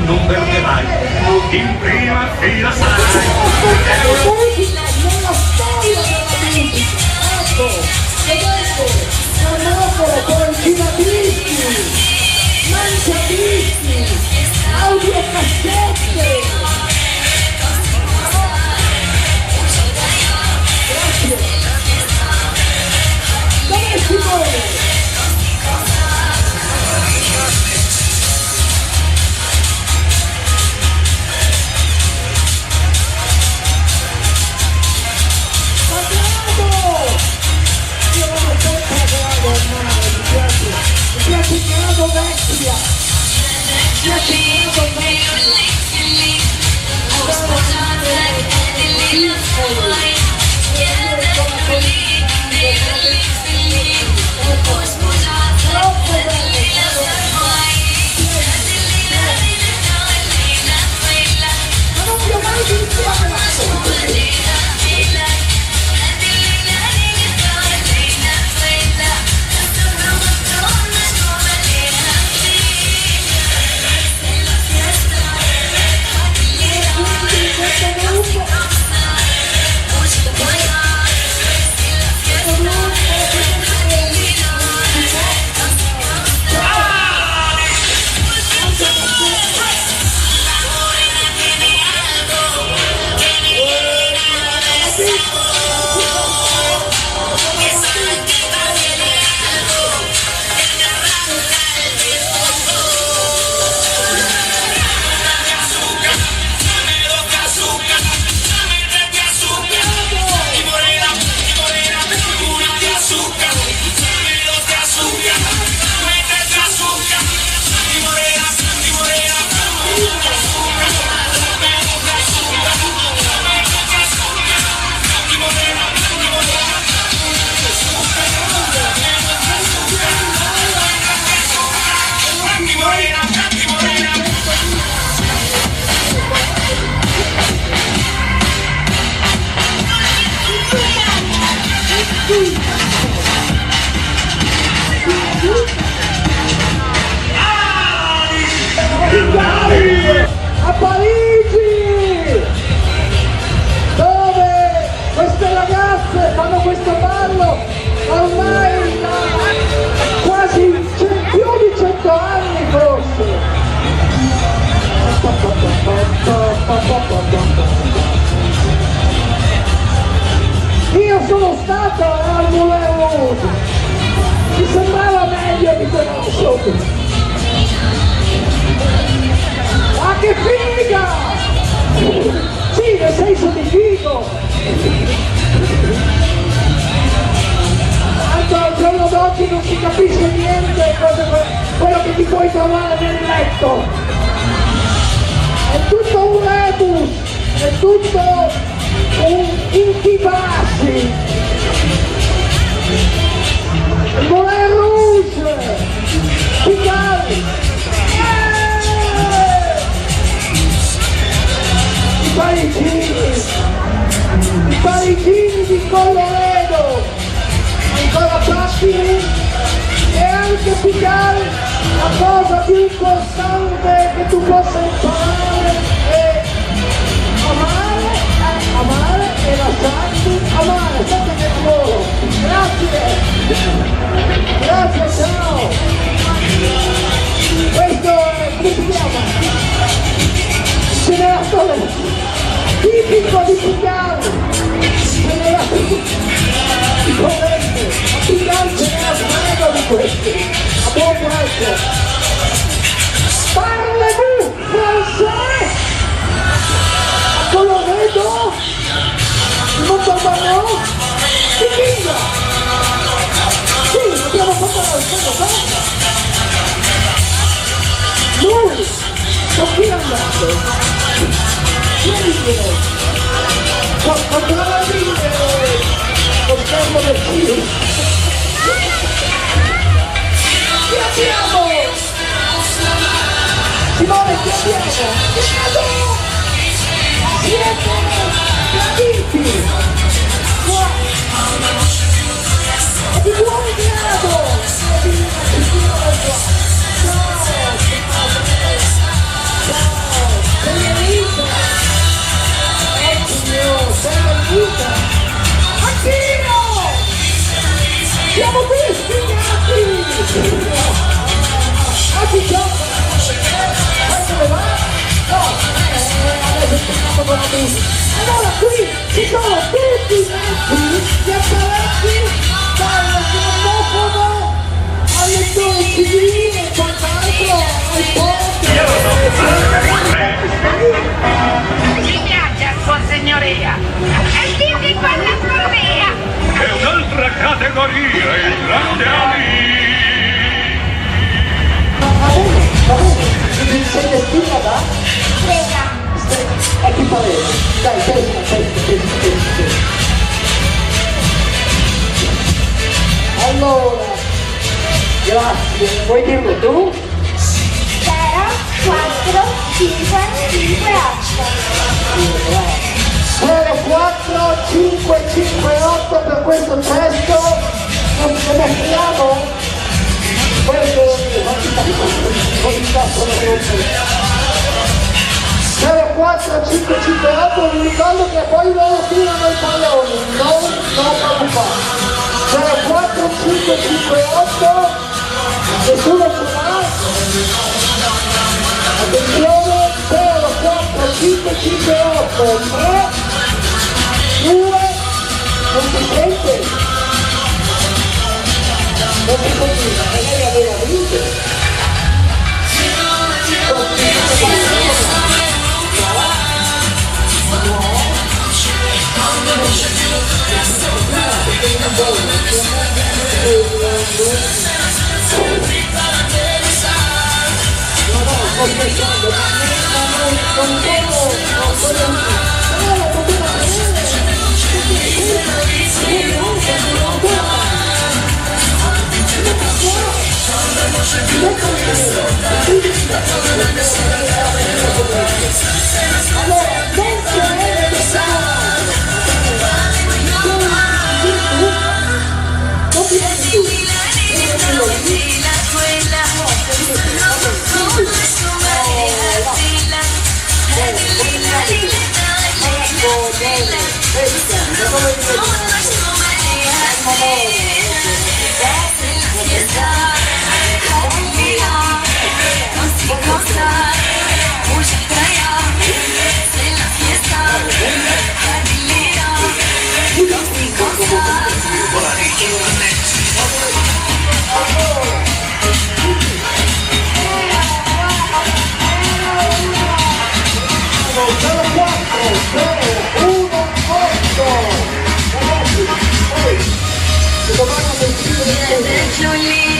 non perderai, in prima fila sarai. Nella storia della musica, ecco, ed ecco, Carnopolo con giradisti, mangiadisti, audiocassette. Grazie. Dove si muove? Vecchia, a Parigi, dove queste ragazze fanno questo ballo ormai da quasi più di 100 anni forse. Io sono stato al Moulin Rouge, mi sembrava meglio di quello. Ma che figa! Sì, nel senso di figo! Tanto al giorno d'oggi non si capisce niente quello che ti puoi trovare nel letto. È tutto un rebus, è tutto un intibassi. Il Moulin Rouge! Piccari! I parigini di Colloredo, ancora Pattini, e anche Piccari, la cosa più importante che tu possa imparare è amare e lasciarti amare, sempre che lavoro. Grazie, ciao! Questo è, come si chiama? Generatore tipico di Piccari, generatore di corrente, a Piccari ce n'è un mega di questi, a buon prezzo. Parlez-vous français? A Colloredo? Montalbano? Di Pisa? Sì, abbiamo fatto la cosa. Lui, con chi è andato? Controlla il tempo del cibo. Chi abbiamo? Simone, chi abbiamo? Siete graditi! E di buon grado! Ciao! Allora qui ci sono tutti i mezzi gli apparecchi dal grammofono alle lettore civili e quant'altro ai posti. Mi piace sua signoria. E dimmi quella correa. È un'altra categoria, il grande Ali. Va bene, sei destina da? Prega. E chi pareva? Dai, testa. Allora, grazie, vuoi dirlo tu? 0, 4, 5, 5, 04 558 per questo testo, non lo mostriamo? Questo così sono 04 558, vi ricordo che poi loro tirano i palloni, non preoccupate. 04 558, nessuno ce l'ha? Attenzione, 04 558, 3, 2, non si sente? Non si continua, e lei aveva vinto. Julie.